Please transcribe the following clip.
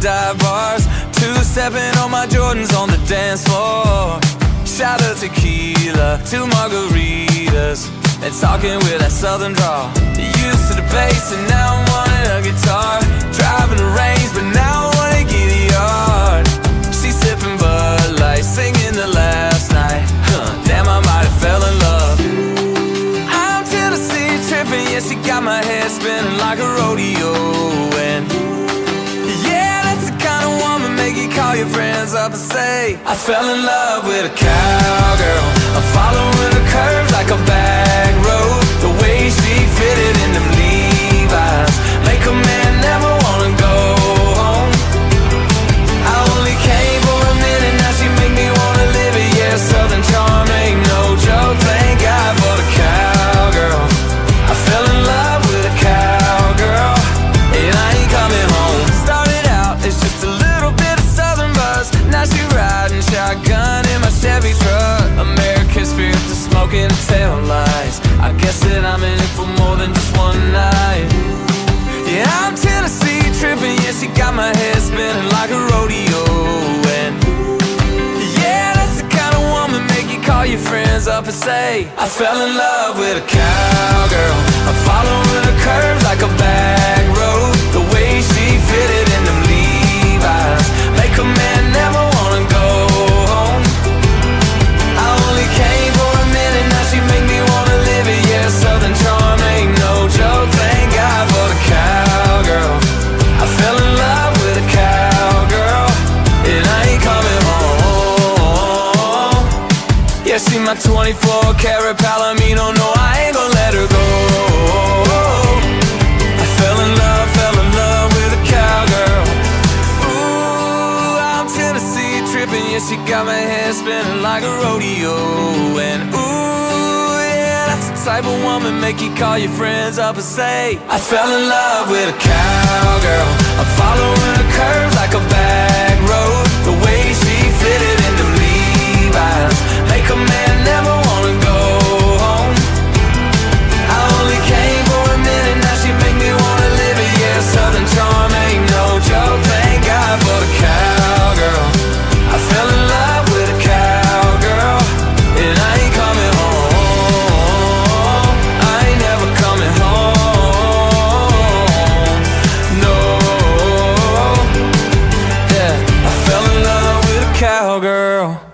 dive bars, two-stepping on my Jordans on the dance floor. Shot of tequila, two margaritas, and talking with that southern drawl. Used to the bass and now I'm wanting a guitar. Driving the range but now I wanna get a yard. She's sipping Bud Light, singing the last night. Damn, I might have fell in love. I'm Tennessee tripping, yeah, she got my head spinning like a rodeo. And yeah, that's the kind of woman make you call your friends up and say, I fell in love with a cowgirl. I'm following her curves like a back road. The way she fitted in them Levi's make a man never wanna go home. I only came for a minute, now she make me wanna live it. Yeah, Southern charm ain't no joke. Thank God for the cowgirl. I fell in love with a cowgirl, and I ain't coming home. Started out as just a little bit of Southern buzz. Now she riding shotgun in my Chevy truck. American spirit to smoking the tail lights. I guess that I'm in it for more than just one night. Yeah, I'm Tennessee tripping, yeah, she got my head spinning like a rodeo. And yeah, that's the kind of woman make you call your friends up and say, I fell in love with a cowgirl. I'm following her curves like a back road. The way she fitted in them Levi's make a man never wanna go home. I only came for a minute, now she make me wanna live it. Yeah, Southern charm ain't no joke. Thank God for the cowgirl. I fell in love with a cowgirl, and I ain't coming home. Yeah, she my 24 karat Palomino. No, I ain't gonna let her go. I fell in love with a cowgirl. Ooh, I'm Tennessee tripping, yeah, she got my head spinning like a rodeo. And ooh, yeah, that's the type of woman make you call your friends up and say, I fell in love with a cowgirl. I'm following her curves like a back road. The way she fitted in them Levi's make a man never wanna go home. I only came for a minute, now she make me wanna live it. Yeah, Southern charm ain't no joke. Thank God for the cowgirl. I fell in love with a cowgirl, and I ain't coming home. I ain't never coming home. No. Yeah, I fell in love with a cowgirl.